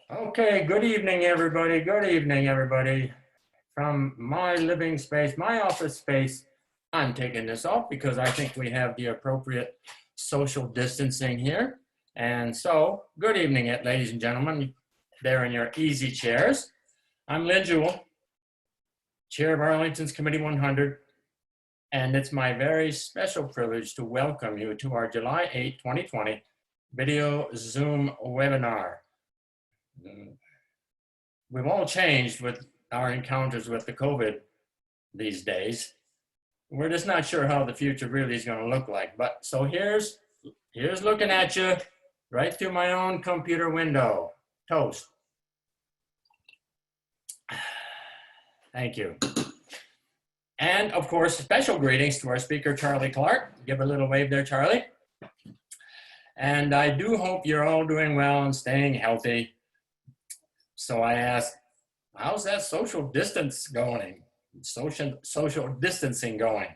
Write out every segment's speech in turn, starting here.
Okay, good evening, everybody. Good evening, everybody. From my living space, my office space, I'm taking this off because I think we have the appropriate social distancing here. And so, good evening, ladies and gentlemen, there in your easy chairs. I'm Lynn Jewell, Chair of Arlington's Committee 100, and it's my very special privilege to welcome you to our July 8, 2020 video Zoom webinar. We've all changed with our encounters with the COVID these days. We're just not sure how the future really is going to look like. But so here's looking at you right through my own computer window. Toast. Thank you. And of course, special greetings to our speaker, Charlie Clark. Give a little wave there, Charlie. And I do hope you're all doing well and staying healthy. So I ask, how's that social distance going? Social distancing going?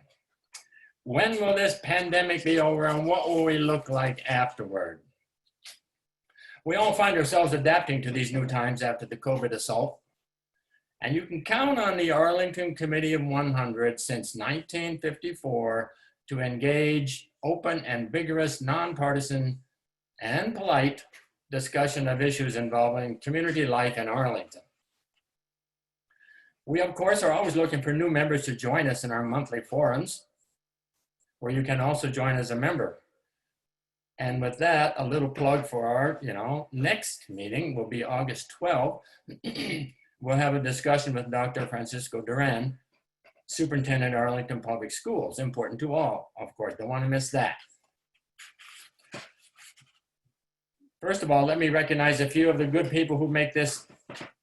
When will this pandemic be over and what will we look like afterward? We all find ourselves adapting to these new times after the COVID assault. And you can count on the Arlington Committee of 100 since 1954 to engage open and vigorous, nonpartisan and polite discussion of issues involving community life in Arlington. We, of course, are always looking for new members to join us in our monthly forums, where you can also join as a member. And with that, a little plug for our, next meeting will be August 12th. We'll have a discussion with Dr. Francisco Duran, Superintendent of Arlington Public Schools, important to all, of course, don't want to miss that. First of all, let me recognize a few of the good people who make this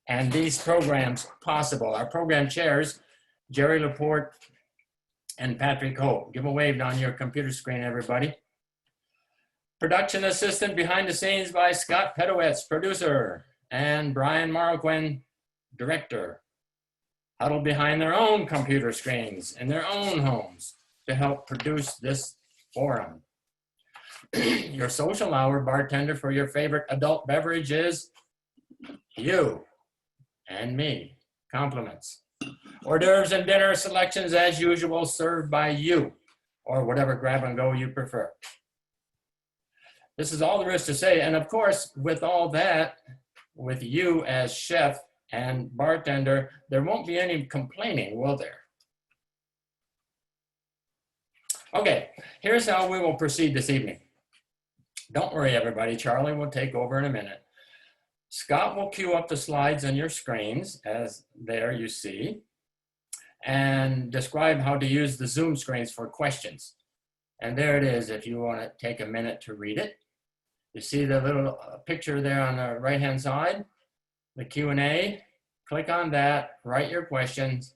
and these programs possible. Our program chairs, Jerry Laporte and Patrick Hope. Give a wave on your computer screen, everybody. Production assistant behind the scenes by Scott Pedowitz, producer, and Brian Marquin, director. Huddled behind their own computer screens in their own homes to help produce this forum. Your social hour bartender for your favorite adult beverage is you and me. Compliments. Hors d'oeuvres and dinner selections as usual served by you or whatever grab and go you prefer. This is all there is to say. And of course, with all that, with you as chef and bartender, there won't be any complaining, will there? Okay, here's how we will proceed this evening. Don't worry, everybody. Charlie will take over in a minute. Scott will cue up the slides on your screens, as there you see, and describe how to use the Zoom screens for questions. And there it is, if you want to take a minute to read it. You see the little picture there on the right-hand side, the Q&A. Click on that, write your questions,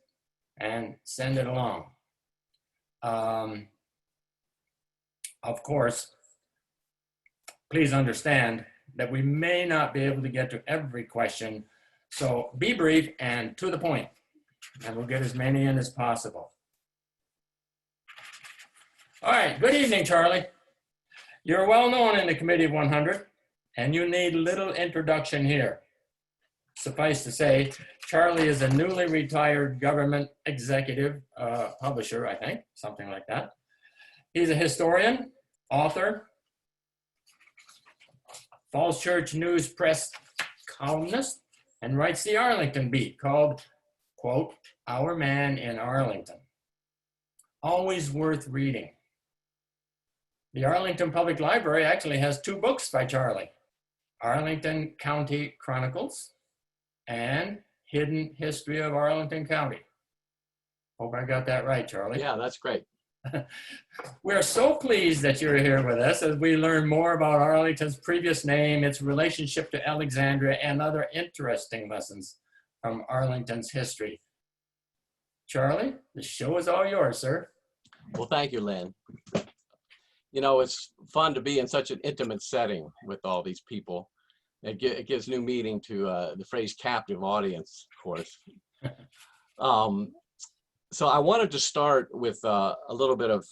and send it along. Of course, please understand that we may not be able to get to every question, so be brief and to the point, and we'll get as many in as possible. All right, good evening, Charlie. You're well known in the Committee of 100, and you need little introduction here. Suffice to say, Charlie is a newly retired government executive publisher, I think, something like that. He's a historian, author, Falls Church News Press columnist, and writes the Arlington Beat called, quote, Our Man in Arlington. Always worth reading. The Arlington Public Library actually has 2 books by Charlie, Arlington County Chronicles and Hidden History of Arlington County. Hope I got that right, Charlie. Yeah, that's great. We're so pleased that you're here with us as we learn more about Arlington's previous name, its relationship to Alexandria, and other interesting lessons from Arlington's history. Charlie, the show is all yours, sir. Well, thank you, Lynn. You know, it's fun to be in such an intimate setting with all these people. It gives new meaning to the phrase captive audience, of course. So I wanted to start with a little bit of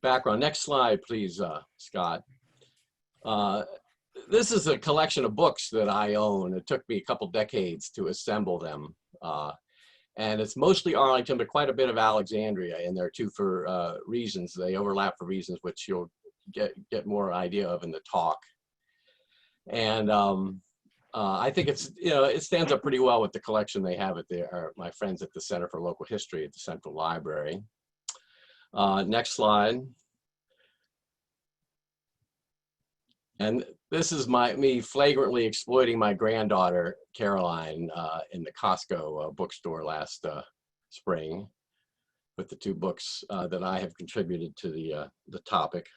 background. Next slide, please, Scott. this is a collection of books that I own. It took me a couple decades to assemble them. And it's mostly Arlington, but quite a bit of Alexandria in there too for reasons. They overlap for reasons which you'll get more idea of in the talk. And I think it's, it stands up pretty well with the collection they have at my friends at the Center for Local History at the Central Library. Next slide. And this is me flagrantly exploiting my granddaughter, Caroline, in the Costco bookstore last spring with the 2 books that I have contributed to the topic.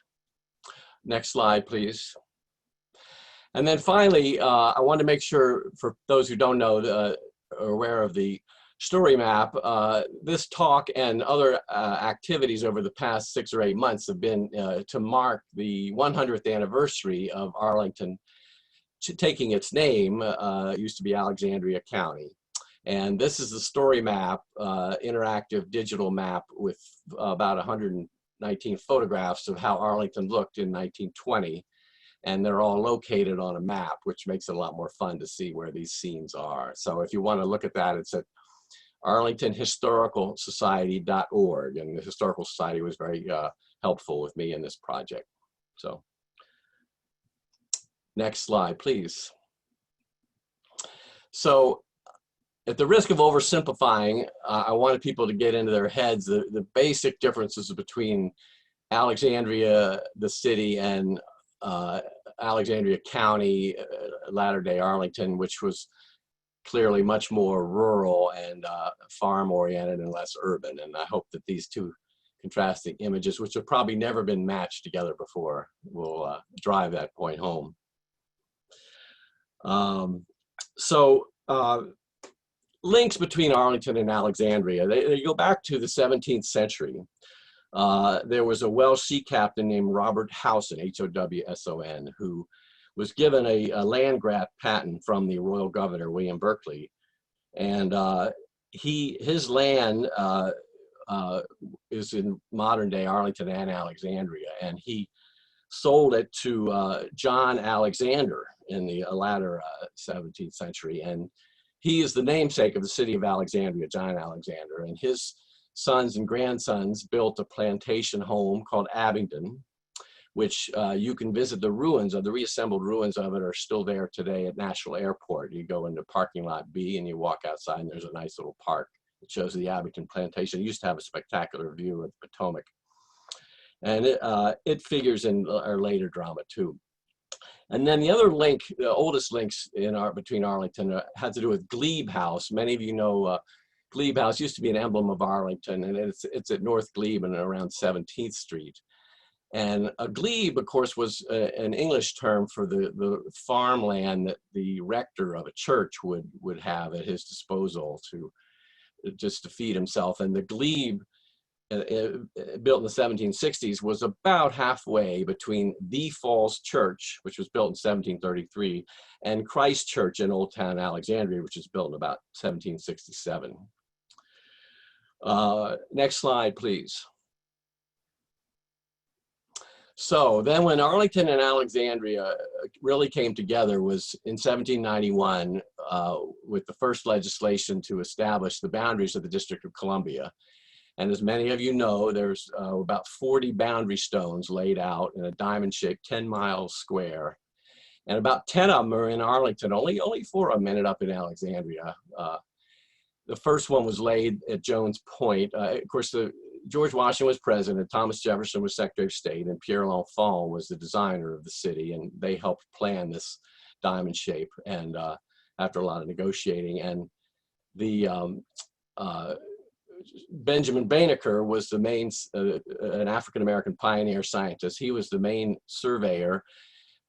Next slide, please. And then finally, I want to make sure for those who don't know, are aware of the story map, this talk and other activities over the past 6 or 8 months have been to mark the 100th anniversary of Arlington taking its name. It used to be Alexandria County. And this is the story map, interactive digital map with about 119 photographs of how Arlington looked in 1920. And they're all located on a map, which makes it a lot more fun to see where these scenes are. So if you want to look at that, it's at arlingtonhistoricalsociety.org, and the Historical Society was very helpful with me in this project. So next slide, please. So at the risk of oversimplifying, I wanted people to get into their heads the basic differences between Alexandria, the city, and Alexandria County, latter-day Arlington, which was clearly much more rural and farm-oriented and less urban. And I hope that these 2 contrasting images, which have probably never been matched together before, will drive that point home. Links between Arlington and Alexandria, they go back to the 17th century. There was a Welsh sea captain named Robert Howson, H-O-W-S-O-N, who was given a land grant patent from the royal governor, William Berkeley. And his land is in modern day Arlington and Alexandria. And he sold it to John Alexander in the latter 17th century. And he is the namesake of the city of Alexandria, John Alexander. And his sons and grandsons built a plantation home called Abingdon, which you can visit the ruins of. The reassembled ruins of it are still there today at National Airport. You go into parking lot B and you walk outside and there's a nice little park that shows the Abingdon plantation. It used to have a spectacular view of the Potomac. And it figures in our later drama too. And then the other link, the oldest links between Arlington had to do with Glebe House. Many of you know Glebe House used to be an emblem of Arlington, and it's at North Glebe and around 17th Street. And a glebe, of course, was an English term for the farmland that the rector of a church would have at his disposal just to feed himself. And the glebe, built in the 1760s, was about halfway between the Falls Church, which was built in 1733, and Christ Church in Old Town Alexandria, which was built in about 1767. Next slide, please. So then when Arlington and Alexandria really came together was in 1791 with the first legislation to establish the boundaries of the District of Columbia. And as many of you know, there's about 40 boundary stones laid out in a diamond-shaped 10 miles square. And about 10 of them are in Arlington. Only 4 of them ended up in Alexandria. The first one was laid at Jones Point. Of course, George Washington was president, Thomas Jefferson was Secretary of State, and Pierre L'Enfant was the designer of the city, and they helped plan this diamond shape. And after a lot of negotiating, and the Benjamin Banneker was the main, an African-American pioneer scientist. He was the main surveyor,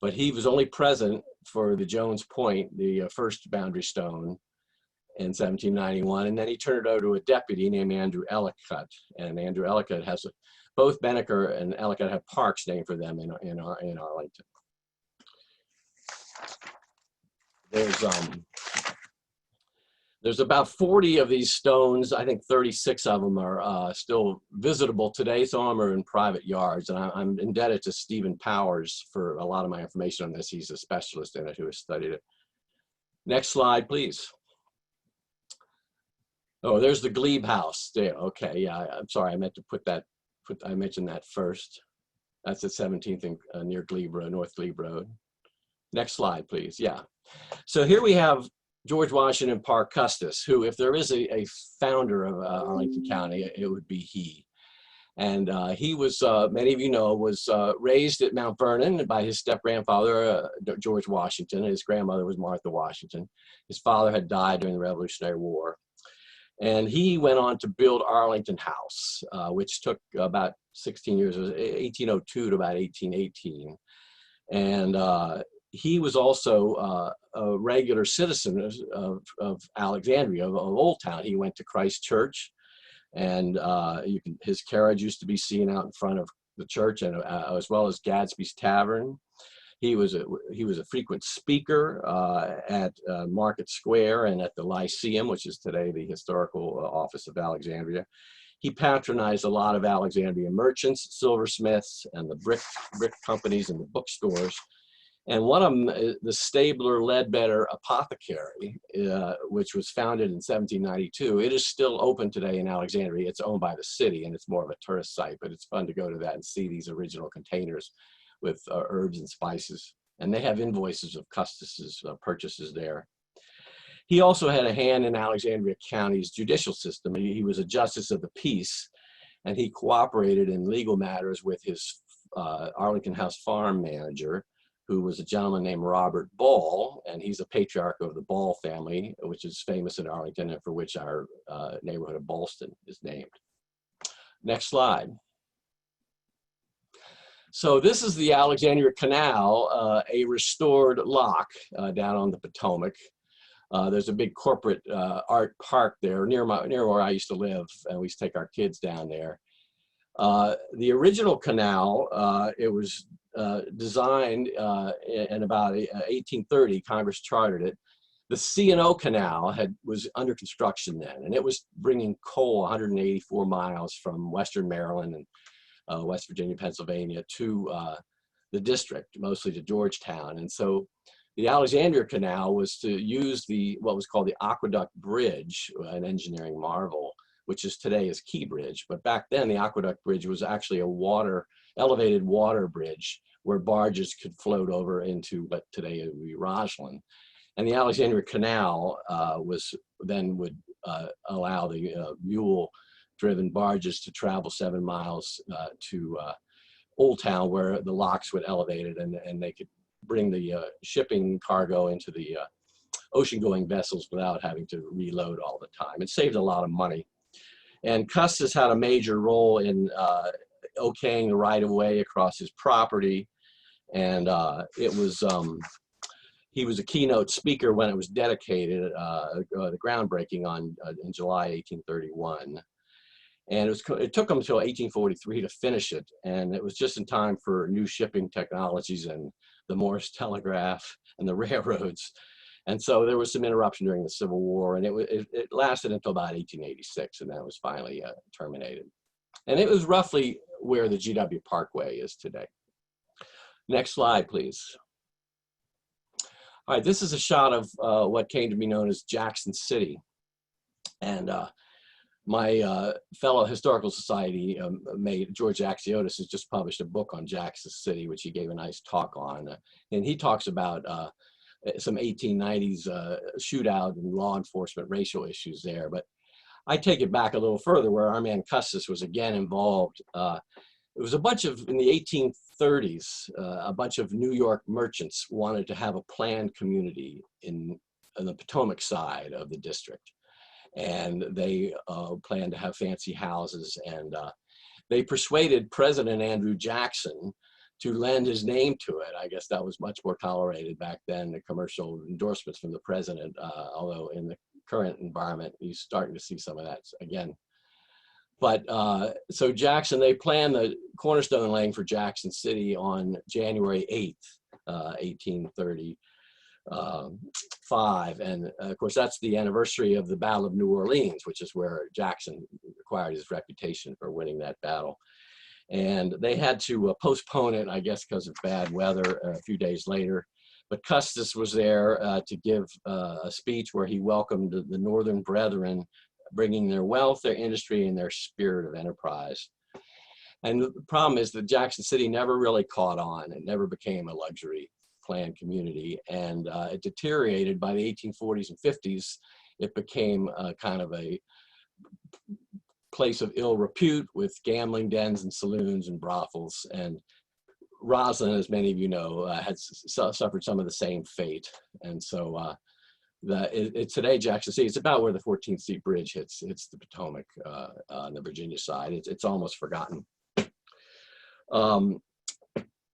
but he was only present for the Jones Point, the first boundary stone, in 1791, and then he turned it over to a deputy named Andrew Ellicott. And Andrew Ellicott has both Banneker and Ellicott have parks named for them in Arlington. There's about 40 of these stones. I think 36 of them are still visitable today. Some of them are in private yards. And I'm indebted to Stephen Powers for a lot of my information on this. He's a specialist in it who has studied it. Next slide, please. Oh, there's the Glebe House there. Okay, yeah, I'm sorry. I meant to I mentioned that first. That's at 17th and near Glebe Road, North Glebe Road. Next slide, please. Yeah. So here we have George Washington Parke Custis, who, if there is a founder of Arlington County, it would be he. And he was, many of you know, was raised at Mount Vernon by his step-grandfather, George Washington. His grandmother was Martha Washington. His father had died during the Revolutionary War. And he went on to build Arlington House, which took about 16 years, 1802 to about 1818. And he was also a regular citizen of Alexandria, of Old Town. He went to Christ Church, and his carriage used to be seen out in front of the church, and as well as Gadsby's Tavern. He was a frequent speaker at Market Square and at the Lyceum, which is today the historical office of Alexandria. He patronized a lot of Alexandria merchants, silversmiths, and the brick companies and the bookstores. And one of them, the Stabler Ledbetter Apothecary, which was founded in 1792. It is still open today in Alexandria. It's owned by the city, and it's more of a tourist site, but it's fun to go to that and see these original containers with herbs and spices. And they have invoices of Custis's purchases there. He also had a hand in Alexandria County's judicial system. He was a justice of the peace, and he cooperated in legal matters with his Arlington House farm manager, who was a gentleman named Robert Ball, and he's a patriarch of the Ball family, which is famous in Arlington and for which our neighborhood of Ballston is named. Next slide. So this is the Alexandria Canal, a restored lock down on the Potomac. There's a big corporate art park there near where I used to live, and we used to take our kids down there. The original canal, it was designed in about 1830, Congress chartered it. The C&O Canal was under construction then, and it was bringing coal 184 miles from Western Maryland and West Virginia, Pennsylvania to the district, mostly to Georgetown. And so the Alexandria Canal was to use what was called the Aqueduct Bridge, an engineering marvel, which is today is Key Bridge. But back then, the Aqueduct Bridge was actually a elevated water bridge where barges could float over into what today would be Roslyn. And the Alexandria Canal would allow the mule-driven barges to travel 7 miles to Old Town, where the locks would elevate it, and they could bring the shipping cargo into the ocean-going vessels without having to reload all the time. It saved a lot of money. And Custis had a major role in okaying the right-of-way across his property, and he was a keynote speaker when it was dedicated, the groundbreaking in July 1831. And it took him until 1843 to finish it, and it was just in time for new shipping technologies and the Morse telegraph and the railroads. And so there was some interruption during the Civil War, and it lasted until about 1886, and then it was finally terminated. And it was roughly where the GW Parkway is today. Next slide, please. All right, this is a shot of what came to be known as Jackson City. And my fellow Historical Society mate, George Axiotis, has just published a book on Jackson City, which he gave a nice talk on. And he talks about some 1890s shootout and law enforcement racial issues there. But I take it back a little further, where our man Custis was again involved. It was in the 1830s, a bunch of New York merchants wanted to have a planned community in the Potomac side of the district. And they planned to have fancy houses, and they persuaded President Andrew Jackson to lend his name to it. I guess that was much more tolerated back then, the commercial endorsements from the president, although in the current environment, he's starting to see some of that again. But so Jackson, they planned the cornerstone laying for Jackson City on January 8th, 1830. 5. And of course, that's the anniversary of the Battle of New Orleans, which is where Jackson acquired his reputation for winning that battle. And they had to postpone it, I guess, because of bad weather a few days later. But Custis was there to give a speech where he welcomed the Northern Brethren, bringing their wealth, their industry, and their spirit of enterprise. And the problem is that Jackson City never really caught on. It never became a luxury planned community. And it deteriorated by the 1840s and 50s. It became kind of a place of ill repute with gambling dens and saloons and brothels. And Roslyn, as many of you know, had suffered some of the same fate. And so today, Jackson City, it's about where the 14th Street Bridge hits the Potomac on the Virginia side. It's almost forgotten.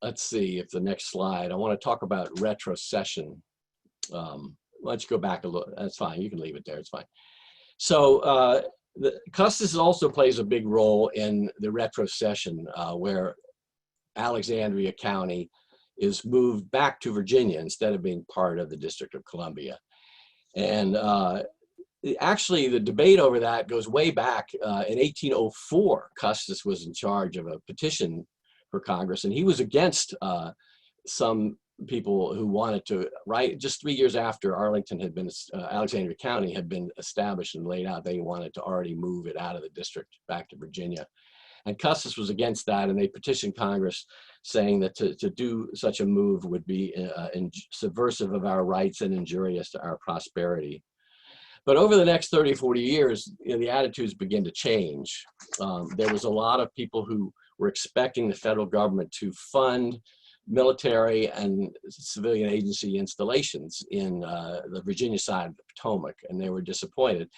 Let's see if the next slide, I want to talk about retrocession. Why don't you go back a little, that's fine, you can leave it there, it's fine. So Custis also plays a big role in the retrocession where Alexandria County is moved back to Virginia instead of being part of the District of Columbia. And actually, the debate over that goes way back. In 1804, Custis was in charge of a petition for Congress, and he was against some people who wanted to, right, just 3 years after Arlington had been, Alexandria County had been established and laid out, they wanted to already move it out of the district back to Virginia. And Custis was against that, and they petitioned Congress saying that to do such a move would be subversive of our rights and injurious to our prosperity. But over the next 30, 40 years, the attitudes begin to change. There was a lot of people who were expecting the federal government to fund military and civilian agency installations in the Virginia side of the Potomac, and they were disappointed.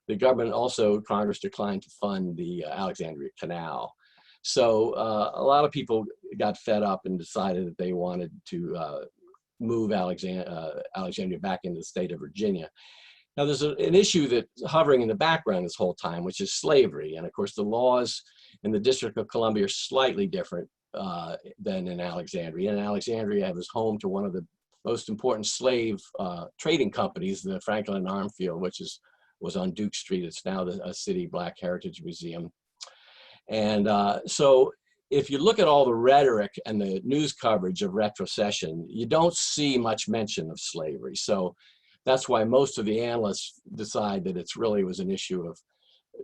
The government also, Congress declined to fund the Alexandria Canal. So a lot of people got fed up and decided that they wanted to move Alexandria back into the state of Virginia. Now there's an issue that's hovering in the background this whole time, which is slavery. And of course the laws in the District of Columbia are slightly different than in Alexandria. And Alexandria was home to one of the most important slave trading companies, the Franklin and Armfield, which was on Duke Street. It's now a city Black Heritage Museum. And so if you look at all the rhetoric and the news coverage of retrocession, you don't see much mention of slavery. So that's why most of the analysts decide that it really was an issue of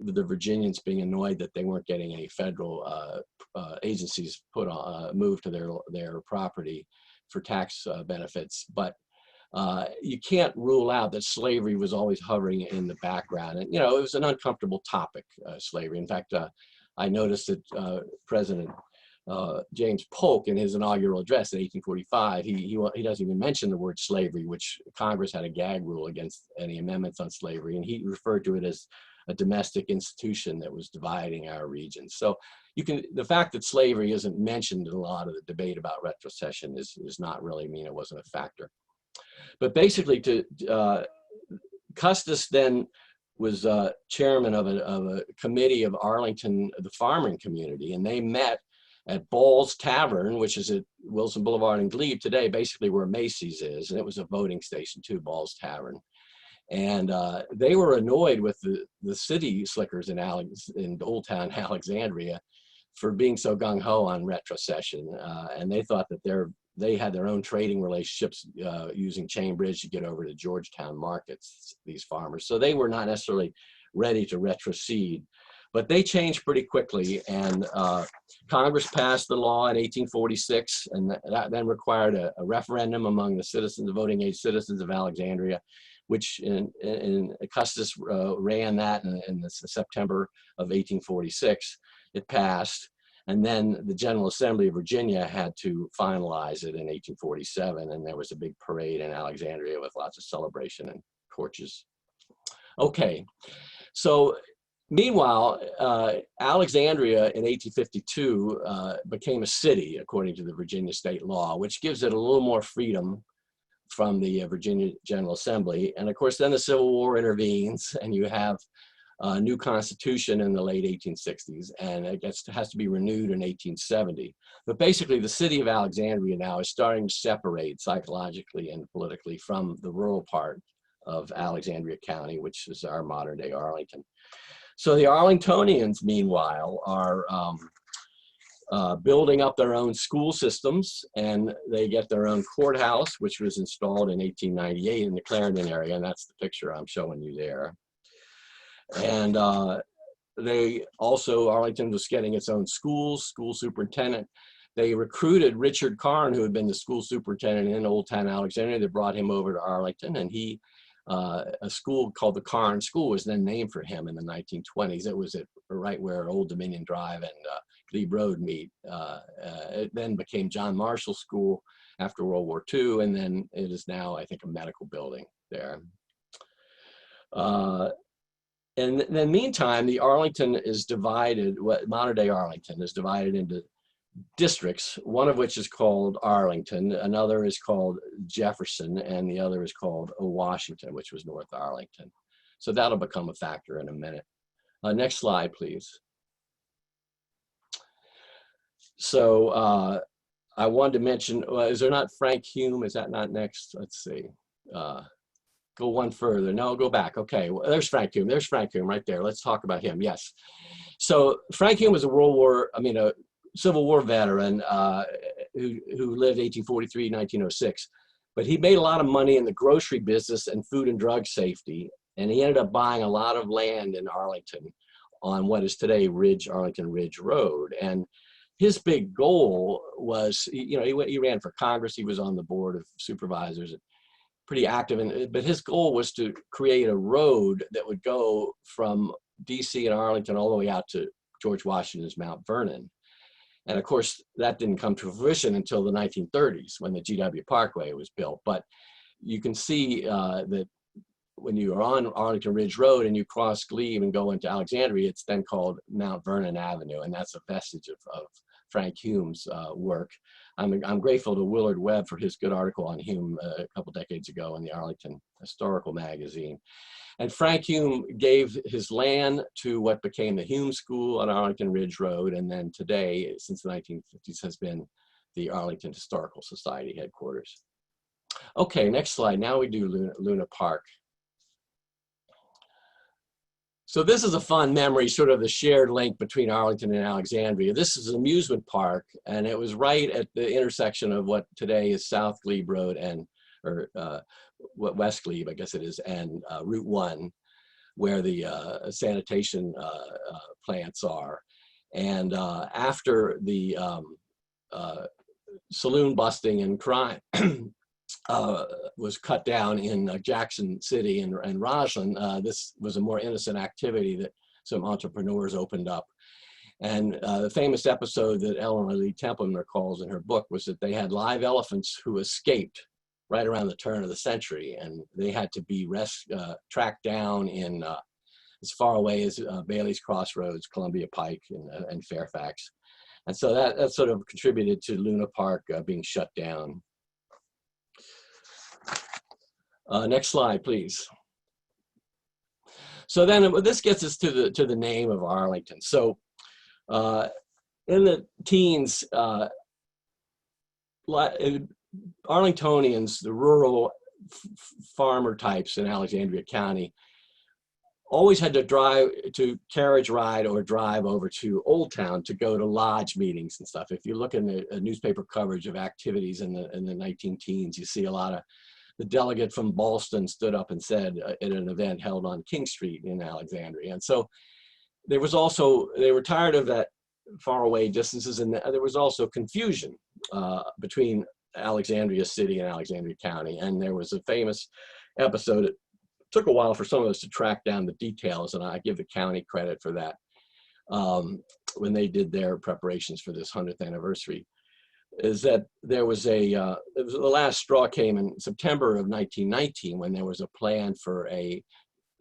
the Virginians being annoyed that they weren't getting any federal agencies moved to their property for tax benefits. But you can't rule out that slavery was always hovering in the background. And, it was an uncomfortable topic, slavery. In fact, I noticed that President James Polk, in his inaugural address in 1845, he doesn't even mention the word slavery, which Congress had a gag rule against any amendments on slavery. And he referred to it as a domestic institution that was dividing our region. So the fact that slavery isn't mentioned in a lot of the debate about retrocession does not really mean it wasn't a factor. But basically, Custis then was chairman of a committee of Arlington, the farming community, and they met at Ball's Tavern, which is at Wilson Boulevard and Glebe today, basically where Macy's is, and it was a voting station too, Ball's Tavern. And they were annoyed with the city slickers in Old Town Alexandria for being so gung-ho on retrocession, and they thought that they had their own trading relationships using Chain Bridge to get over to Georgetown markets, these farmers. So they were not necessarily ready to retrocede, but they changed pretty quickly. And Congress passed the law in 1846, and that then required a referendum among the citizens, the voting age citizens of Alexandria, which in Custis ran that in September of 1846. It passed. And then the General Assembly of Virginia had to finalize it in 1847, and there was a big parade in Alexandria with lots of celebration and torches. Okay, so meanwhile, Alexandria in 1852 became a city according to the Virginia state law, which gives it a little more freedom from the Virginia General Assembly. And of course, then the Civil War intervenes, and you have new constitution in the late 1860s, and it has to be renewed in 1870. But basically, the city of Alexandria now is starting to separate psychologically and politically from the rural part of Alexandria County, which is our modern day Arlington. So the Arlingtonians, meanwhile, are building up their own school systems, and they get their own courthouse, which was installed in 1898 in the Clarendon area, and that's the picture I'm showing you there. And they also, Arlington was getting its own schools, school superintendent. They recruited Richard Karn, who had been the school superintendent in Old Town Alexandria. They brought him over to Arlington, and a school called the Karn School was then named for him in the 1920s. It was right where Old Dominion Drive and Glebe Road meet. It then became John Marshall School after World War II, and then it is now, I think, a medical building there. And then meantime, the Arlington is divided, modern day Arlington is divided into districts, one of which is called Arlington, another is called Jefferson, and the other is called Washington, which was North Arlington. So that'll become a factor in a minute. Next slide, please. So I wanted to mention, is there not Frank Hume? Is that not next? Let's see. Go one further. No, go back. Okay, well, there's Frank Hume. There's Frank Hume right there. Let's talk about him. Yes. So Frank Hume was a Civil War veteran who lived 1843, 1906. But he made a lot of money in the grocery business and food and drug safety. And he ended up buying a lot of land in Arlington on what is today Arlington Ridge Road. And his big goal was, he ran for Congress. He was on the board of supervisors, pretty active. But his goal was to create a road that would go from DC and Arlington all the way out to George Washington's Mount Vernon. And of course, that didn't come to fruition until the 1930s when the GW Parkway was built. But you can see that when you are on Arlington Ridge Road and you cross Glebe and go into Alexandria, it's then called Mount Vernon Avenue. And that's a vestige of Frank Hume's work. I'm grateful to Willard Webb for his good article on Hume a couple decades ago in the Arlington Historical Magazine. And Frank Hume gave his land to what became the Hume School on Arlington Ridge Road, and then today, since the 1950s, has been the Arlington Historical Society headquarters. Okay, next slide. Now we do Luna Park. So this is a fun memory, sort of the shared link between Arlington and Alexandria. This is an amusement park, and it was right at the intersection of what today is South Glebe Road West Glebe, I guess it is, and Route 1, where the sanitation plants are. And after the saloon busting and crime was cut down in Jackson City and Roslyn, this was a more innocent activity that some entrepreneurs opened up. And the famous episode that Eleanor Lee Templeman recalls in her book was that they had live elephants who escaped right around the turn of the century, and they had to be tracked down in as far away as Bailey's Crossroads, Columbia Pike, and Fairfax. And so that sort of contributed to Luna Park being shut down. Next slide, please. So then this gets us to the name of Arlington. So in the teens, Arlingtonians, the rural farmer types in Alexandria County, always had to carriage ride or drive over to Old Town to go to lodge meetings and stuff. If you look in the newspaper coverage of activities in the 19-teens, you see a lot of the delegate from Ballston stood up and said at an event held on King Street in Alexandria. And so they were tired of that far away distances, and there was also confusion between Alexandria City and Alexandria County. And there was a famous episode. It took a while for some of us to track down the details, and I give the county credit for that, when they did their preparations for this 100th anniversary, is that there was the last straw came in September of 1919 when there was a plan for a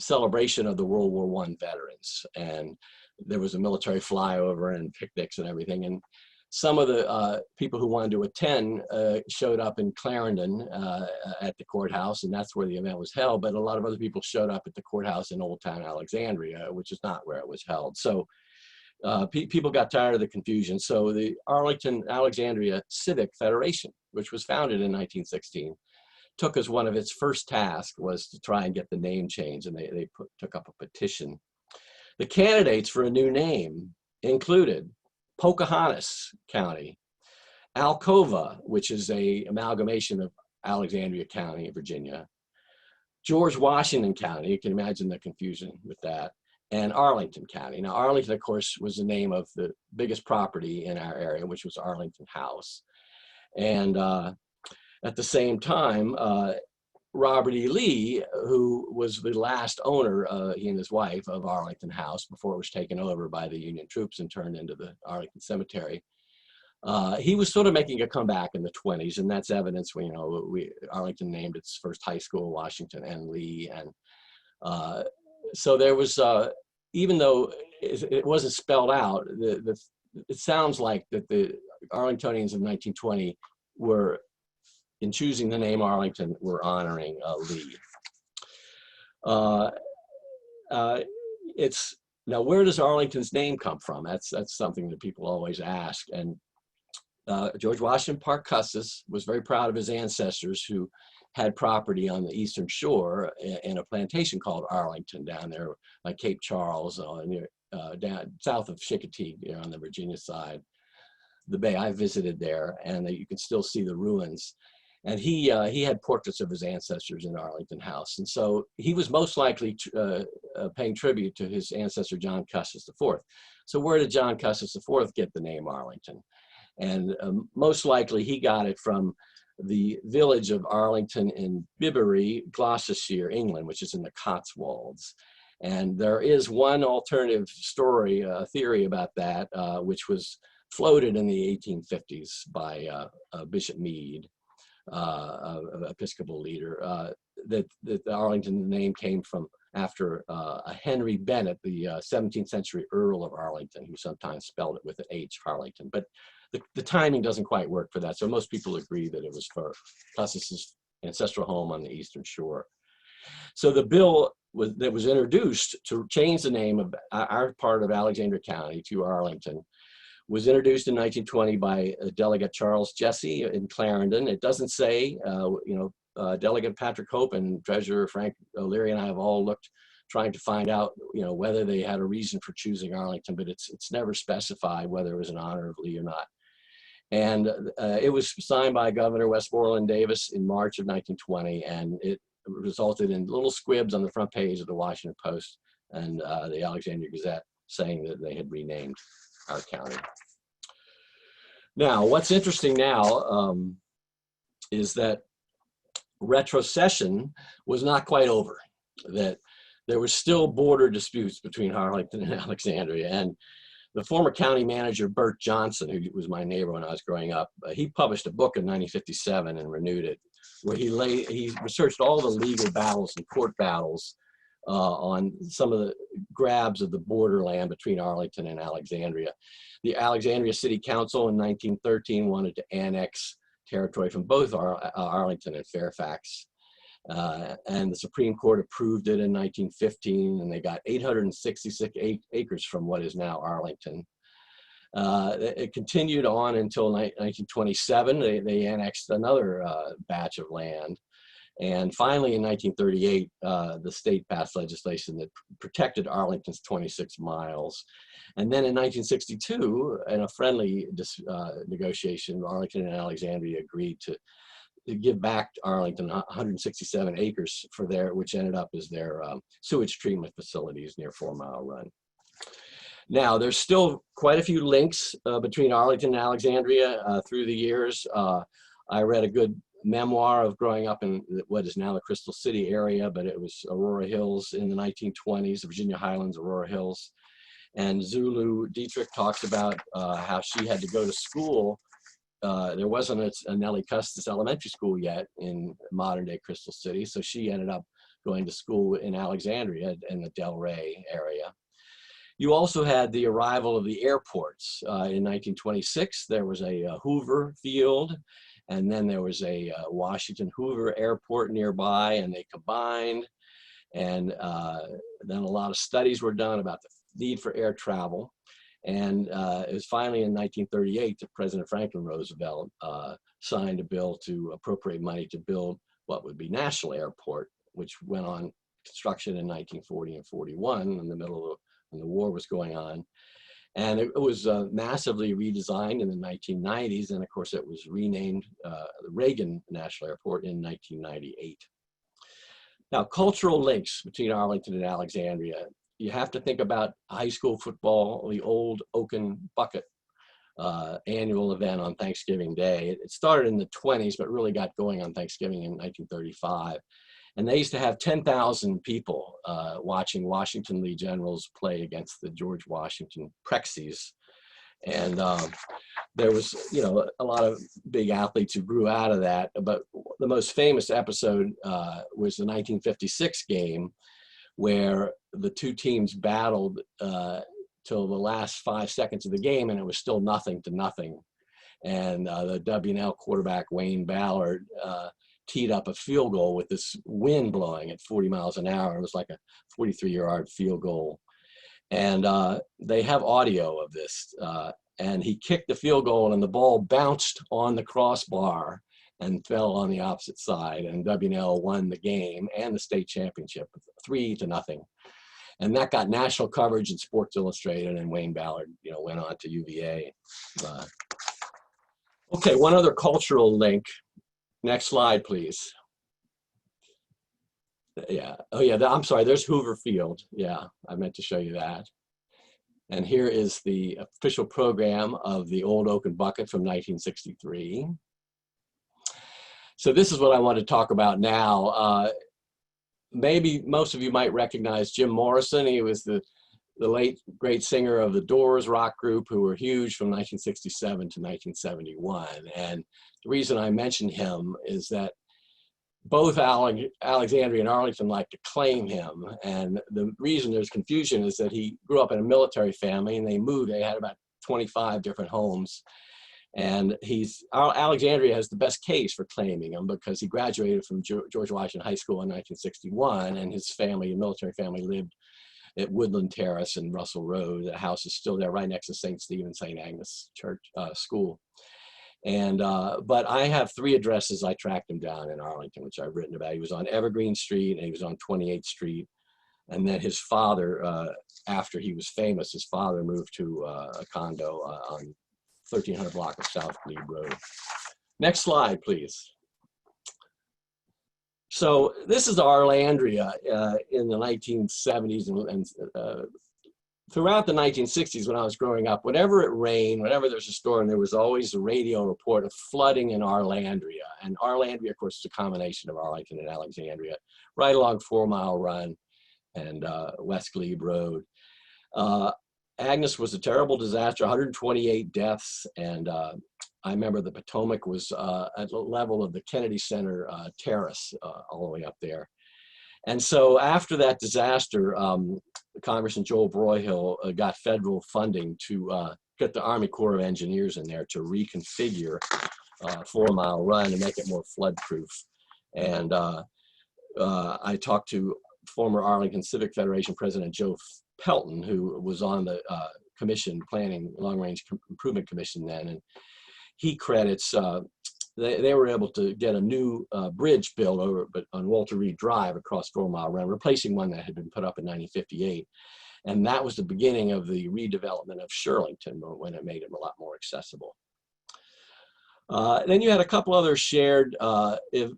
celebration of the World War I veterans. And there was a military flyover and picnics and everything. And some of the people who wanted to attend showed up in Clarendon at the courthouse, and that's where the event was held. But a lot of other people showed up at the courthouse in Old Town Alexandria, which is not where it was held. So people got tired of the confusion. So the Arlington Alexandria Civic Federation, which was founded in 1916, took as one of its first tasks was to try and get the name changed, and they took up a petition. The candidates for a new name included Pocahontas County, Alcova, which is a amalgamation of Alexandria County, Virginia, George Washington County, you can imagine the confusion with that, and Arlington County. Now, Arlington, of course, was the name of the biggest property in our area, which was Arlington House. And at the same time, Robert E. Lee, who was the last owner, he and his wife, of Arlington House before it was taken over by the Union troops and turned into the Arlington Cemetery. He was sort of making a comeback in the 20s, and that's evidence when, Arlington named its first high school, Washington and Lee. And so there was, even though it wasn't spelled out, it sounds like that the Arlingtonians of 1920 were, in choosing the name Arlington, were honoring Lee. Now, where does Arlington's name come from? That's something that people always ask. And George Washington Parke Custis was very proud of his ancestors who had property on the eastern shore in a plantation called Arlington down there by Cape Charles, down south of Chincoteague, on the Virginia side, the bay. I visited there, and you can still see the ruins. And he had portraits of his ancestors in Arlington House. And so he was most likely paying tribute to his ancestor, John Custis IV. So where did John Custis IV get the name Arlington? And most likely he got it from the village of Arlington in Bibury, Gloucestershire, England, which is in the Cotswolds. And there is one alternative story, theory about that, which was floated in the 1850s by Bishop Meade, Episcopal leader, that the Arlington name came from after Henry Bennett, the 17th century Earl of Arlington, who sometimes spelled it with an H, Harlington. But the timing doesn't quite work for that. So most people agree that it was for Custis's ancestral home on the eastern shore. So the bill that was introduced to change the name of our part of Alexandria County to Arlington was introduced in 1920 by Delegate Charles Jesse in Clarendon. It doesn't say, Delegate Patrick Hope and Treasurer Frank O'Leary and I have all looked, trying to find out, whether they had a reason for choosing Arlington, but it's never specified whether it was in honor of Lee or not. And it was signed by Governor Westmoreland Davis in March of 1920, and it resulted in little squibs on the front page of the Washington Post and the Alexandria Gazette saying that they had renamed our county. Now, what's interesting now is that retrocession was not quite over, that there were still border disputes between Arlington and Alexandria. And the former county manager, Bert Johnson, who was my neighbor when I was growing up, he published a book in 1957 and renewed it, where he researched all the legal battles and court battles on some of the grabs of the borderland between Arlington and Alexandria. The Alexandria City Council in 1913 wanted to annex territory from both Arlington and Fairfax. And the Supreme Court approved it in 1915, and they got 866 acres from what is now Arlington. It continued on until 1927. They annexed another batch of land. And finally, in 1938, the state passed legislation that protected Arlington's 26 miles. And then in 1962, in a friendly negotiation, Arlington and Alexandria agreed to give back to Arlington 167 acres for which ended up as their sewage treatment facilities near 4 Mile Run. Now, there's still quite a few links between Arlington and Alexandria through the years. I read a good memoir of growing up in what is now the Crystal City area, but it was Aurora Hills in the 1920s, the Virginia Highlands, Aurora Hills. And Zulu Dietrich talks about how she had to go to school. There wasn't a Nellie Custis Elementary School yet in modern day Crystal City, so she ended up going to school in Alexandria in the Del Rey area. You also had the arrival of the airports. In 1926, there was a Hoover Field, and then there was a Washington Hoover Airport nearby, and they combined. And then a lot of studies were done about the need for air travel. And it was finally in 1938 that President Franklin Roosevelt signed a bill to appropriate money to build what would be National Airport, which went on construction in 1940 and 41 in the middle of when the war was going on. And it was massively redesigned in the 1990s. And of course, it was renamed the Reagan National Airport in 1998. Now, cultural links between Arlington and Alexandria. You have to think about high school football, the old Oaken Bucket annual event on Thanksgiving Day. It started in the 20s, but really got going on Thanksgiving in 1935. And they used to have 10,000 people watching Washington Lee Generals play against the George Washington Prexies. And there was, you know, a lot of big athletes who grew out of that. But the most famous episode was the 1956 game, where the two teams battled till the last 5 seconds of the game, and it was still 0-0. And the W&L quarterback, Wayne Ballard, teed up a field goal with this wind blowing at 40 miles an hour. It was like a 43-yard field goal. And they have audio of this. And he kicked the field goal, and the ball bounced on the crossbar and fell on the opposite side. And W&L won the game and the state championship, 3-0. And that got national coverage in Sports Illustrated, and Wayne Ballard, you know, went on to UVA. Okay, one other cultural link. Next slide, please. Yeah. Oh, yeah. I'm sorry. There's Hoover Field. Yeah, I meant to show you that. And here is the official program of the old Oaken Bucket from 1963. So this is what I want to talk about now. Maybe most of you might recognize Jim Morrison. He was the late great singer of the Doors rock group, who were huge from 1967 to 1971. And the reason I mention him is that both Alexandria and Arlington like to claim him. And the reason there's confusion is that he grew up in a military family, and they moved. They had about 25 different homes. And Alexandria has the best case for claiming him, because he graduated from George Washington High School in 1961, and his family, a military family, lived at Woodland Terrace and Russell Road. The house is still there right next to St. Stephen, St. Agnes Church School. And but I have 3 addresses I tracked him down in Arlington, which I've written about. He was on Evergreen Street, and he was on 28th Street. And then his father, after he was famous, his father moved to a condo on 1300 block of South Glebe Road. Next slide, please. So this is Arlandria in the 1970s and throughout the 1960s when I was growing up. Whenever it rained, whenever there's a storm, there was always a radio report of flooding in Arlandria. And Arlandria, of course, is a combination of Arlington and Alexandria, right along 4 Mile Run and West Glebe Road. Agnes was a terrible disaster, 128 deaths, and I remember the Potomac was at the level of the Kennedy Center terrace all the way up there. And so after that disaster, Congressman Joel Broyhill got federal funding to get the Army Corps of Engineers in there to reconfigure 4 Mile Run and make it more flood-proof. And I talked to former Arlington Civic Federation President Joe Pelton, who was on the commission, planning Long Range Improvement Commission then, and he credits, they were able to get a new bridge built over, but on Walter Reed Drive across 4 Mile Run, replacing one that had been put up in 1958. And that was the beginning of the redevelopment of Shirlington, when it made it a lot more accessible. Then you had a couple other shared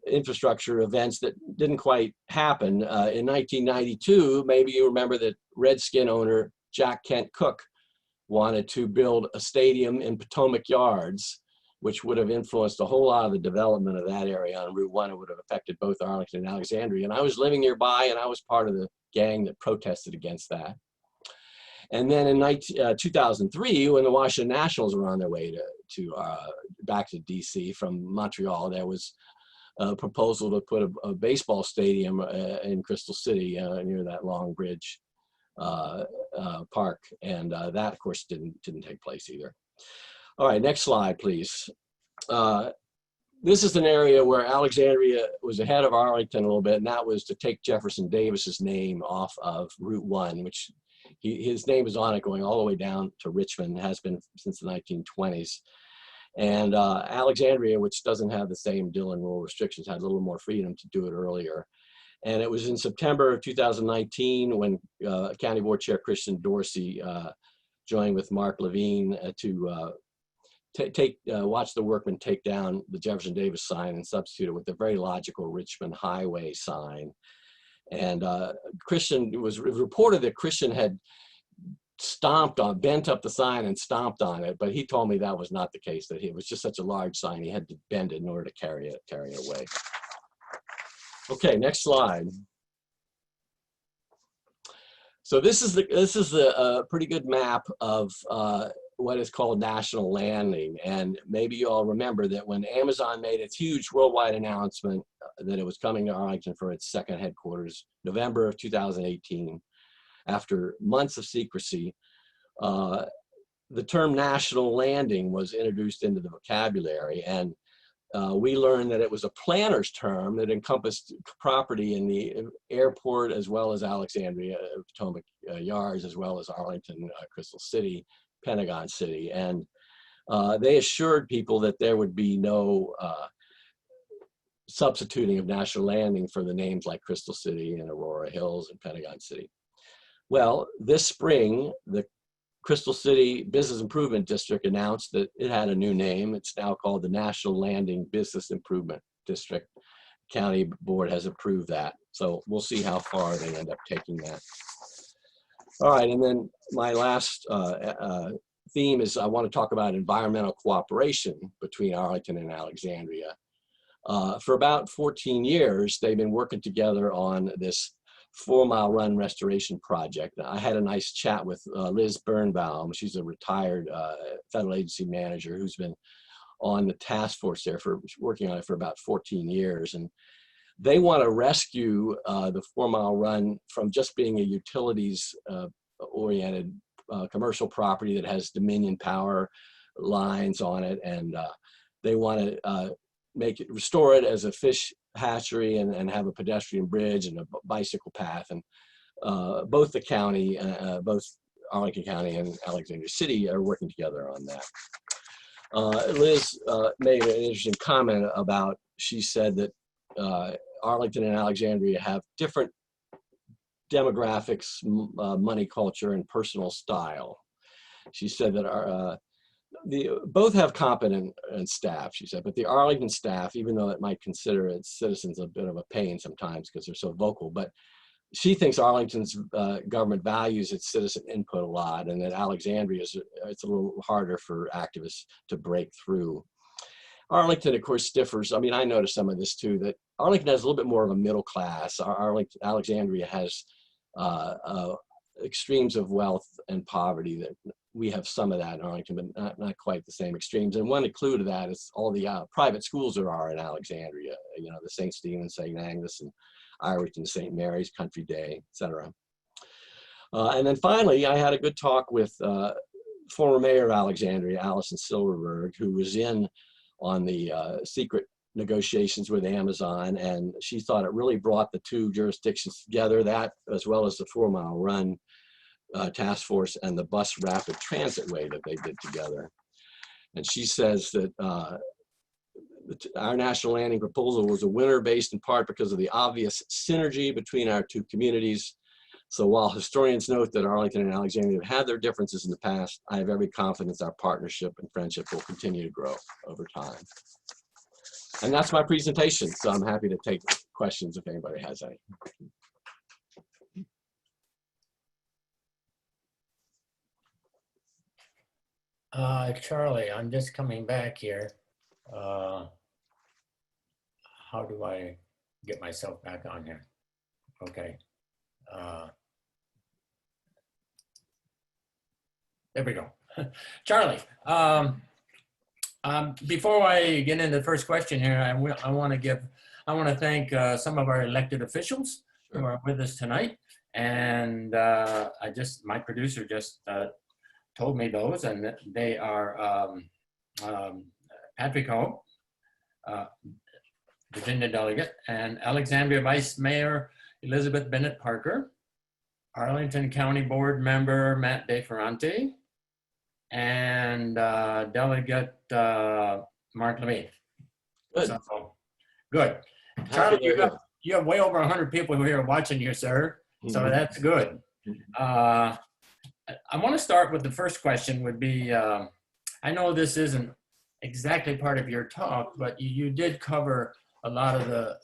infrastructure events that didn't quite happen. In 1992, maybe you remember that Redskin owner Jack Kent Cooke wanted to build a stadium in Potomac Yards, which would have influenced a whole lot of the development of that area on Route 1. It would have affected both Arlington and Alexandria. And I was living nearby, and I was part of the gang that protested against that. And then in 2003, when the Washington Nationals were on their way back to DC from Montreal, there was a proposal to put a baseball stadium in Crystal City near that long bridge park, and that, of course, didn't take place either. All right, next slide, please. This is an area where Alexandria was ahead of Arlington a little bit, and that was to take Jefferson Davis's name off of Route 1, which his name is on it going all the way down to Richmond, has been since the 1920s. And Alexandria, which doesn't have the same Dillon rule restrictions, had a little more freedom to do it earlier. And it was in September of 2019 when County Board Chair Christian Dorsey joined with Mark Levine to watch the workmen take down the Jefferson Davis sign and substitute it with the very logical Richmond Highway sign. And it was reported that Christian had bent up the sign and stomped on it, but he told me that was not the case, that it was just such a large sign he had to bend it in order to carry it away. Okay, next slide. So this is a pretty good map of what is called National Landing. And maybe you all remember that when Amazon made its huge worldwide announcement that it was coming to Arlington for its second headquarters, November of 2018, after months of secrecy, the term National Landing was introduced into the vocabulary. And we learned that it was a planner's term that encompassed property in the airport as well as Alexandria, Potomac Yards, as well as Arlington, Crystal City, Pentagon City. And they assured people that there would be no substituting of National Landing for the names like Crystal City and Aurora Hills and Pentagon City. Well, this spring, the Crystal City Business Improvement District announced that it had a new name. It's now called the National Landing Business Improvement District. County Board has approved that. So we'll see how far they end up taking that. All right, and then my last theme is I want to talk about environmental cooperation between Arlington and Alexandria. For about 14 years, they've been working together on this 4-mile run restoration project. I had a nice chat with Liz Birnbaum. She's a retired federal agency manager who's been on the task force there working on it for about 14 years. And they want to rescue the 4-mile run from just being a utilities oriented commercial property that has Dominion power lines on it. And they want to restore it as a fish hatchery and have a pedestrian bridge and a bicycle path. And both the county, both Arlington County and Alexandria City are working together on that. Liz made an interesting comment about, she said that Arlington and Alexandria have different demographics, money culture, and personal style. She said that both have competent staff, she said, but the Arlington staff, even though it might consider its citizens a bit of a pain sometimes because they're so vocal, but she thinks Arlington's government values its citizen input a lot, and that Alexandria it's a little harder for activists to break through. Arlington, of course, differs. I mean, I noticed some of this too, that Arlington has a little bit more of a middle class. Alexandria has extremes of wealth and poverty. That we have some of that in Arlington, but not quite the same extremes. And one clue to that is all the private schools there are in Alexandria, you know, the St. Stephen's, St. Agnes, and Ireton, St. Mary's, Country Day, etc. And then finally, I had a good talk with former mayor of Alexandria, Allison Silverberg, who was in on the secret negotiations with Amazon, and she thought it really brought the two jurisdictions together, that as well as the 4-mile run task force and the bus rapid transit way that they did together. And she says that our National Landing proposal was a winner based in part because of the obvious synergy between our two communities. So while historians note that Arlington and Alexandria have had their differences in the past, I have every confidence our partnership and friendship will continue to grow over time. And that's my presentation, so I'm happy to take questions if anybody has any. Charlie, I'm just coming back here. How do I get myself back on here? Okay. There we go. Charlie, before I get into the first question here, I want to thank some of our elected officials who are with us tonight. And my producer just told me those, and they are Patrick Hope, Virginia delegate, and Alexandria Vice Mayor Elizabeth Bennett Parker, Arlington County Board Member Matt DeFerranti, and Delegate Mark Levine. Good. So, good. Happy Charlie, they're here. you have way over 100 people who are watching you, sir. So Mhm. that's good. I want to start with the first question would be, I know this isn't exactly part of your talk, but you did cover a lot of the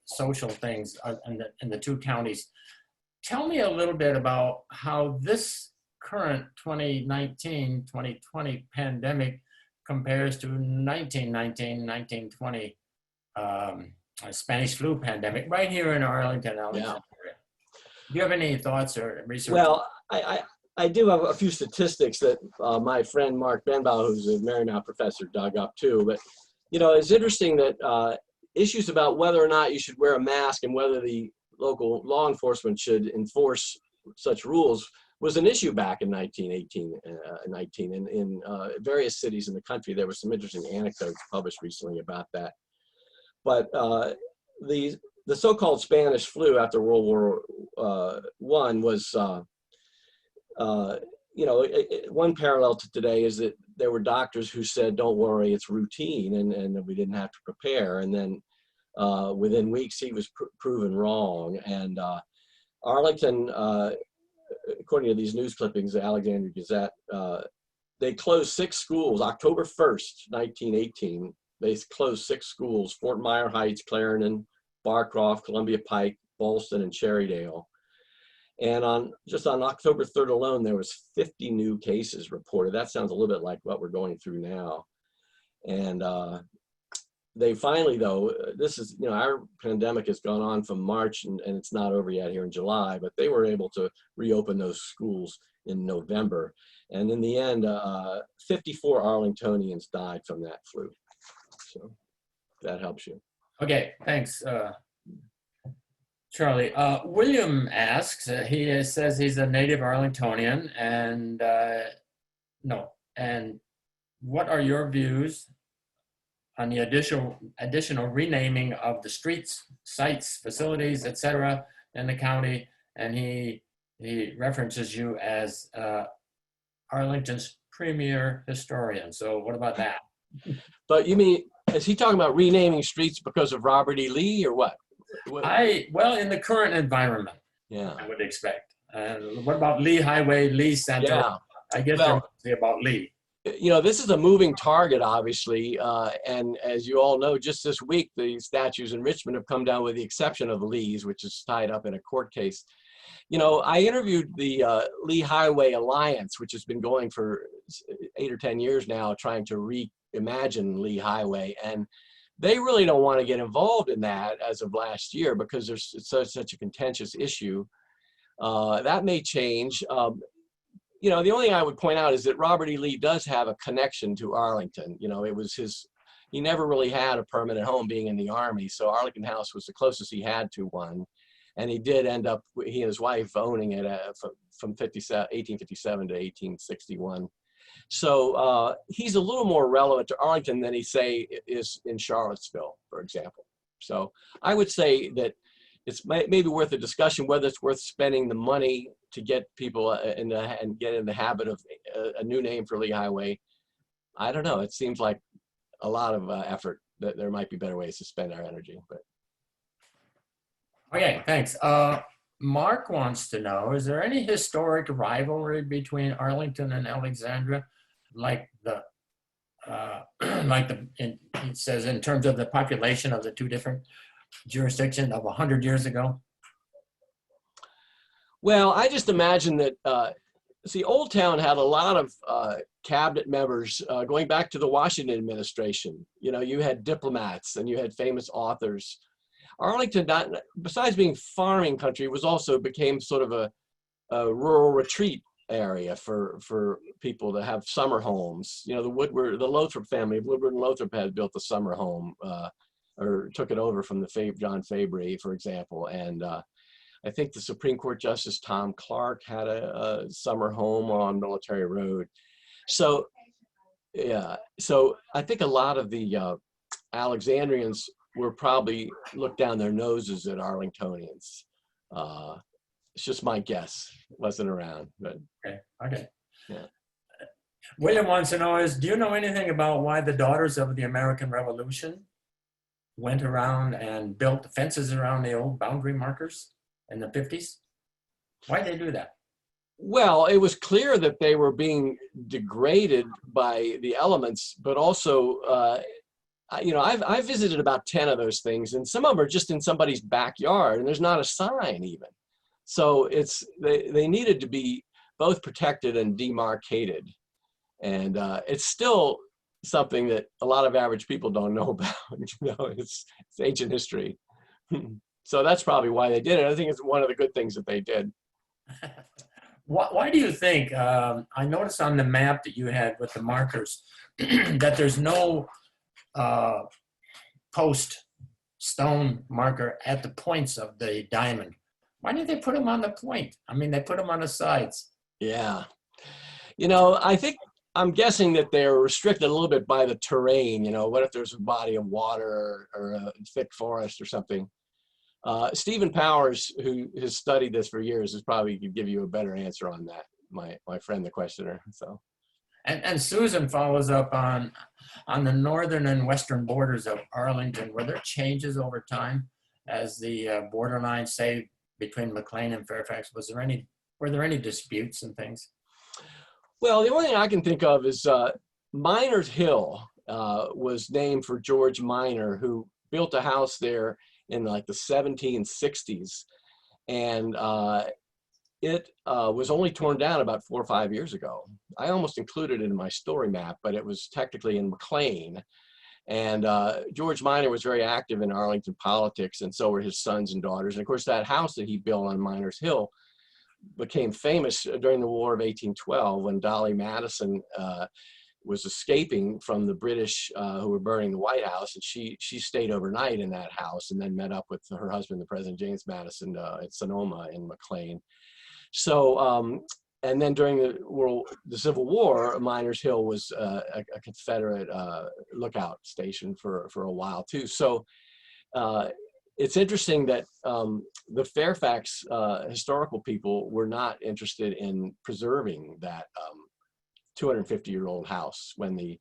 social things in the two counties. Tell me a little bit about how this current 2019-2020 pandemic compares to 1919-1920 Spanish flu pandemic right here in Arlington, Alexandria. Do you have any thoughts or research? Well, I do have a few statistics that my friend Mark Benbow, who's a Marymount professor, dug up too. But, you know, it's interesting that issues about whether or not you should wear a mask and whether the local law enforcement should enforce such rules was an issue back in 1918, 19. And in various cities in the country, there were some interesting anecdotes published recently about that. But the so-called Spanish flu after World War I was, you know, one parallel to today is that there were doctors who said, don't worry, it's routine, and we didn't have to prepare. And then within weeks, he was proven wrong. And Arlington, according to these news clippings, the Alexandria Gazette, they closed 6 schools, October 1st, 1918. They closed 6 schools, Fort Myer Heights, Clarendon, Barcroft, Columbia Pike, Ballston, and Cherrydale. And just on October 3rd alone, there was 50 new cases reported. That sounds a little bit like what we're going through now. And they finally, though, this is, you know, our pandemic has gone on from March and it's not over yet here in July, but they were able to reopen those schools in November. And in the end, 54 Arlingtonians died from that flu. So that helps you. Okay, thanks, Charlie. William asks, he says he's a native Arlingtonian, and and what are your views on the additional renaming of the streets, sites, facilities, etc. in the county? And he references you as Arlington's premier historian. So what about that? But you mean, is he talking about renaming streets because of Robert E. Lee or what? Well, in the current environment, Yeah. I would expect. What about Lee Highway, Lee Center? Yeah. I guess Well, they're mostly about Lee. You know, this is a moving target, obviously. And as you all know, just this week, the statues in Richmond have come down with the exception of the Lees, which is tied up in a court case. You know, I interviewed the Lee Highway Alliance, which has been going for 8 or 10 years now, trying to reimagine Lee Highway. And they really don't want to get involved in that as of last year because there's such a contentious issue. That may change. You know, the only thing I would point out is that Robert E. Lee does have a connection to Arlington. You know, it was he never really had a permanent home being in the Army. So Arlington House was the closest he had to one. And he did end up, he and his wife owning it from 1857 to 1861. So he's a little more relevant to Arlington than he say is in Charlottesville, for example. So I would say that it's maybe worth a discussion whether it's worth spending the money to get people and get in the habit of a new name for Lee Highway. I don't know. It seems like a lot of effort. That there might be better ways to spend our energy. But okay, thanks. Mark wants to know: is there any historic rivalry between Arlington and Alexandria, like it says in terms of the population of the two different jurisdictions of 100 years ago? Well, I just imagine that, see, Old Town had a lot of cabinet members going back to the Washington administration. You know, you had diplomats and you had famous authors. Arlington, besides being farming country, became sort of a rural retreat area for people to have summer homes. You know, the Lothrop family of Woodward and Lothrop had built a summer home or took it over from the John Fabry, for example. And I think the Supreme Court Justice Tom Clark had a summer home on Military Road. So, yeah, so I think a lot of the Alexandrians were probably looked down their noses at Arlingtonians. It's just my guess. Wasn't around, but Okay. yeah. William wants to know do you know anything about why the Daughters of the American Revolution went around and built fences around the old boundary markers in the 50s? Why'd they do that? Well, it was clear that they were being degraded by the elements, but also, I've visited about 10 of those things, and some of them are just in somebody's backyard, and there's not a sign even. So they needed to be both protected and demarcated. And it's still something that a lot of average people don't know about. It's ancient history. So that's probably why they did it. I think it's one of the good things that they did. Why do you think, I noticed on the map that you had with the markers that there's no post stone marker at the points of the diamond. Why didn't they put them on the point? I mean, they put them on the sides. Yeah. I'm guessing that they're restricted a little bit by the terrain. What if there's a body of water or a thick forest or something? Stephen Powers, who has studied this for years, probably could give you a better answer on that. My friend, the questioner. So. And Susan follows up on the northern and western borders of Arlington. Were there changes over time as the borderline, say, between McLean and Fairfax? Were there any disputes and things? Well, the only thing I can think of is Miners Hill was named for George Miner, who built a house there in like the 1760s. And it was only torn down about 4 or 5 years ago. I almost included it in my story map, but it was technically in McLean. And George Miner was very active in Arlington politics, and so were his sons and daughters. And of course, that house that he built on Miners Hill became famous during the War of 1812 when Dolly Madison was escaping from the British who were burning the White House, and she stayed overnight in that house and then met up with her husband, the President James Madison, at Sonoma in McLean. So, and then during the Civil War, Miners Hill was a Confederate lookout station for a while too. So it's interesting that the Fairfax historical people were not interested in preserving that 250-year-old house when the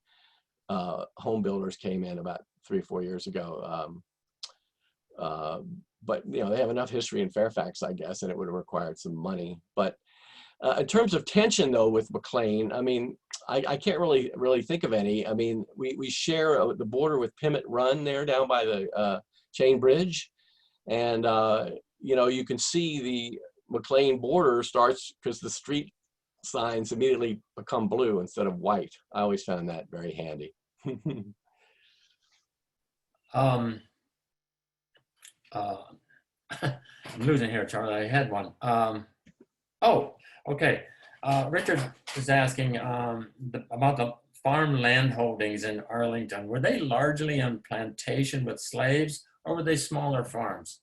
home builders came in about 3 or 4 years ago. But they have enough history in Fairfax, I guess, and it would have required some money. But in terms of tension, though, with McLean, I mean, I can't really think of any. I mean, we share the border with Pimmet Run there down by the Chain Bridge, and you can see the McLean border starts because the street signs immediately become blue instead of white. I always found that very handy. I'm losing here, Charlie. I had one. Oh, okay. Richard is asking about the farm land holdings in Arlington. Were they largely on plantation with slaves, or were they smaller farms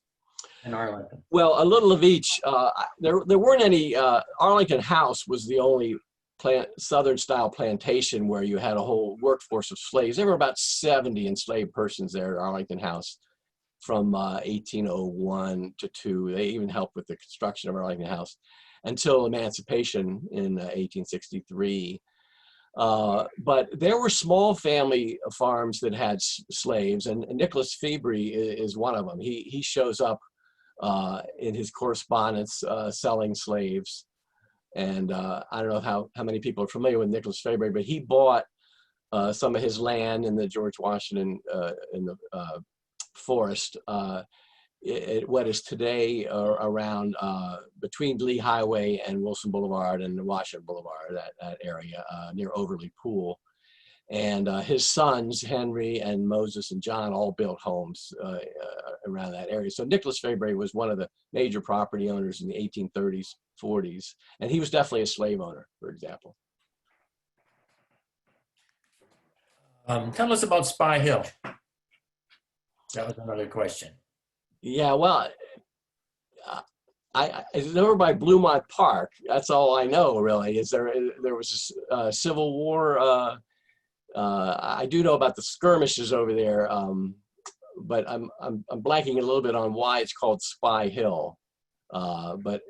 in Arlington? Well, a little of each. There weren't any. Arlington House was the only Southern style plantation where you had a whole workforce of slaves. There were about 70 enslaved persons there at Arlington House from 1801 to 2. They even helped with the construction of Arlington House until emancipation in 1863. But there were small family farms that had slaves, and Nicholas Febri is one of them. He shows up in his correspondence selling slaves. And I don't know how many people are familiar with Nicholas Febri, but he bought some of his land in the George Washington in the forest what is today around between Lee Highway and Wilson Boulevard and Washington Boulevard, that area near Overley Pool. And his sons, Henry and Moses and John, all built homes around that area. So Nicholas Febri was one of the major property owners in the 1830s, 40s. And he was definitely a slave owner, for example. Tell us about Spy Hill. That was another question. Yeah, well, it's over by Bluemont Park. That's all I know, really. There was a Civil War. I do know about the skirmishes over there, but I'm blanking a little bit on why it's called Spy Hill. But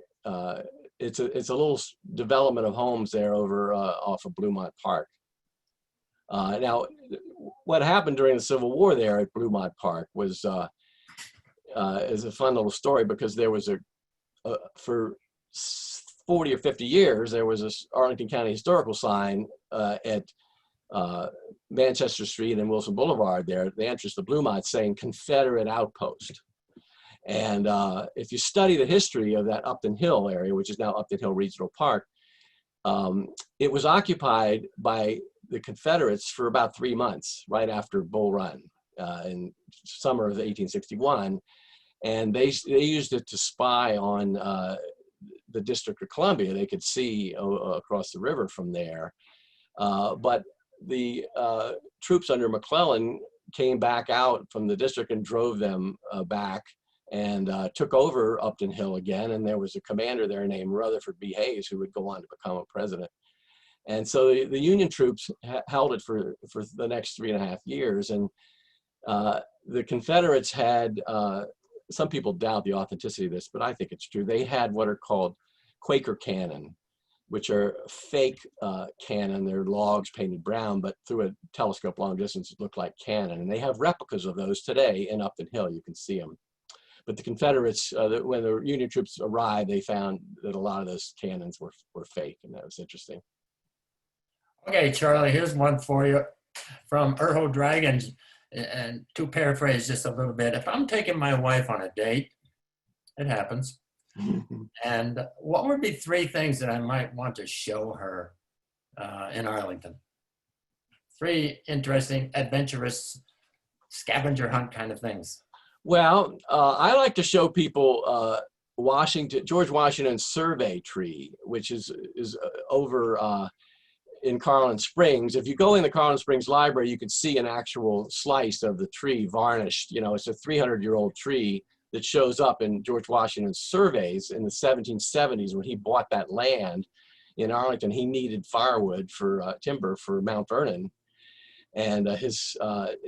it's a little development of homes there over off of Bluemont Park. Now, what happened during the Civil War there at Bluemont Park was is a fun little story, because there was for 40 or 50 years, there was a Arlington County historical sign at Manchester Street and Wilson Boulevard there at the entrance to Bluemont saying Confederate Outpost. And if you study the history of that Upton Hill area, which is now Upton Hill Regional Park, it was occupied by the Confederates for about 3 months right after Bull Run in summer of 1861. And they used it to spy on the District of Columbia. They could see across the river from there. But the troops under McClellan came back out from the district and drove them back and took over Upton Hill again. And there was a commander there named Rutherford B. Hayes, who would go on to become a president. And so the Union troops held it for the next 3.5 years. And the Confederates had, some people doubt the authenticity of this, but I think it's true. They had what are called Quaker cannon, which are fake cannon. They're logs painted brown, but through a telescope long distance, it looked like cannon. And they have replicas of those today in Upton Hill. You can see them. But the Confederates, when the Union troops arrived, they found that a lot of those cannons were fake, and that was interesting. Okay, Charlie, here's one for you from Urho Dragons. And to paraphrase just a little bit, if I'm taking my wife on a date, it happens. And what would be 3 things that I might want to show her in Arlington? 3 interesting, adventurous, scavenger hunt kind of things. Well, I like to show people George Washington's survey tree, which is over in Carlin Springs. If you go in the Carlin Springs Library, you can see an actual slice of the tree varnished. You know, it's a 300-year-old tree that shows up in George Washington's surveys in the 1770s when he bought that land in Arlington. He needed firewood for timber for Mount Vernon. And his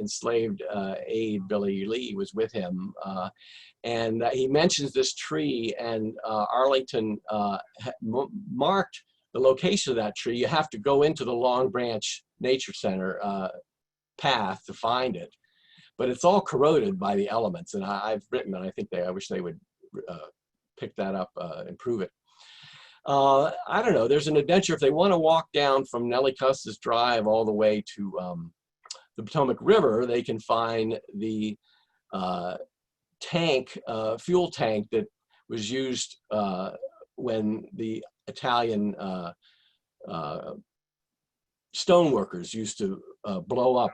enslaved aide, Billy Lee, was with him. And he mentions this tree, and Arlington marked the location of that tree. You have to go into the Long Branch Nature Center path to find it. But it's all corroded by the elements. And I've written, and I wish they would pick that up, improve it. I don't know, there's an adventure. If they want to walk down from Nellie Custis Drive all the way to the Potomac River, they can find the fuel tank that was used when the Italian stoneworkers used to blow up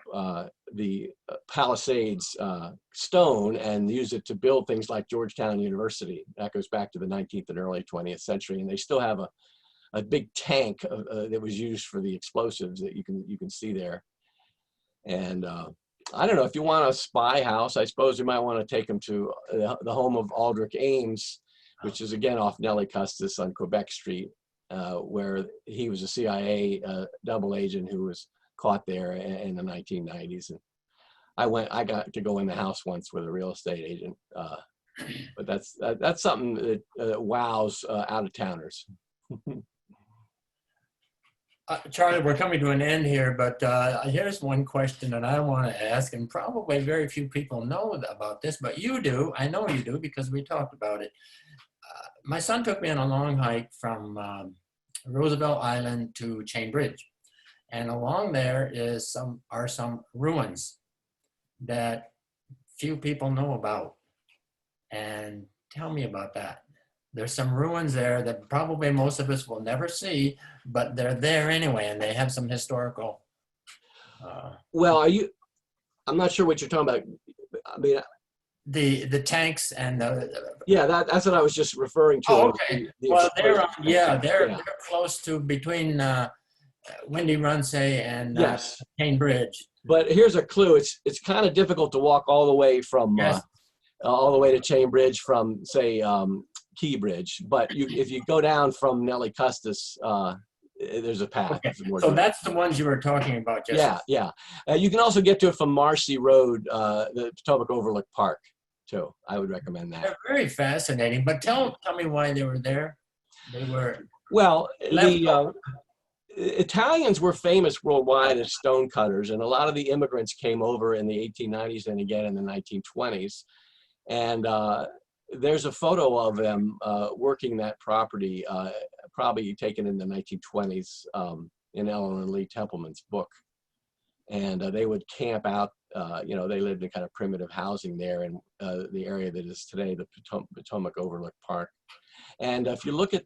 the Palisades stone and use it to build things like Georgetown University. That goes back to the 19th and early 20th century. And they still have a big tank that was used for the explosives that you can see there. And I don't know, if you want a spy house, I suppose you might want to take them to the home of Aldrich Ames, which is again off Nellie Custis on Quebec Street, where he was a CIA double agent who was caught there in the 1990s. And I got to go in the house once with a real estate agent, but that's something that wows out-of-towners. Charlie, we're coming to an end here, but here's one question that I want to ask, and probably very few people know about this, but you do. I know you do because we talked about it. My son took me on a long hike from Roosevelt Island to Chain Bridge, and along there are some ruins that few people know about. And tell me about that. There's some ruins there that probably most of us will never see, but they're there anyway, and they have some historical. Well, I'm not sure what you're talking about. I mean, the tanks and the. Yeah, that's what I was just referring to. Oh, okay. Well, they're close to between Windy Runsey and yes. Chain Bridge. But here's a clue. It's kind of difficult to walk all the way from all the way to Chain Bridge from say Key Bridge, but if you go down from Nellie Custis, there's a path. Okay. It's more So direct. that's the ones you were talking about, Jesse. Yeah, yeah. You can also get to it from Marcy Road, the Potomac Overlook Park, too. I would recommend that. They're very fascinating, but tell me why they were there. They were Well, left the Italians were famous worldwide as stone cutters, and a lot of the immigrants came over in the 1890s and again in the 1920s. And there's a photo of them working that property, probably taken in the 1920s in Eleanor Lee Templeman's book. And they would camp out, they lived in kind of primitive housing there in the area that is today the Potomac Overlook Park. And if you look at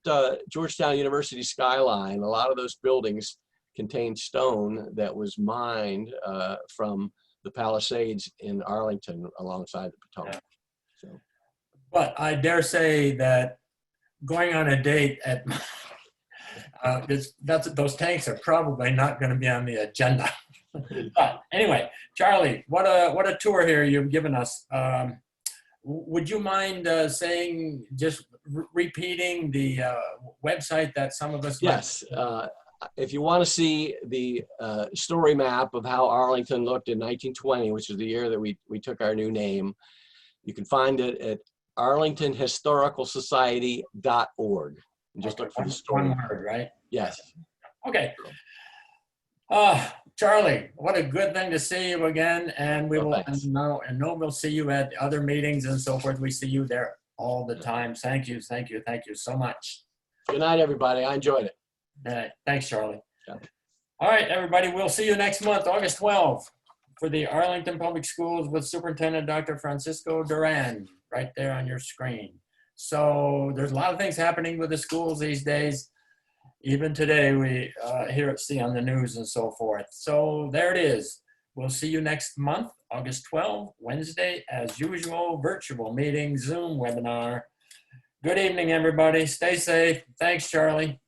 Georgetown University skyline, a lot of those buildings contain stone that was mined from the Palisades in Arlington alongside the Potomac. So. But I dare say that going on a date at those tanks are probably not going to be on the agenda. But anyway, Charlie, what a tour here you've given us. Would you mind saying, just repeating the website that some of us? Yes. If you want to see the story map of how Arlington looked in 1920, which is the year that we took our new name, you can find it at arlingtonhistoricalsociety.org. And just look for the story. One word, right? Yes. Okay. Charlie, what a good thing to see you again. And we will know we'll see you at other meetings and so forth. We see you there all the time. Thank you so much. Good night, everybody. I enjoyed it. Thanks, Charlie. Yeah. All right, everybody, we'll see you next month, August 12th, for the Arlington Public Schools with Superintendent Dr. Francisco Duran, right there on your screen. So there's a lot of things happening with the schools these days. Even today, we see on the news and so forth. So there it is. We'll see you next month, August 12th, Wednesday, as usual, virtual meeting, Zoom webinar. Good evening, everybody. Stay safe. Thanks, Charlie.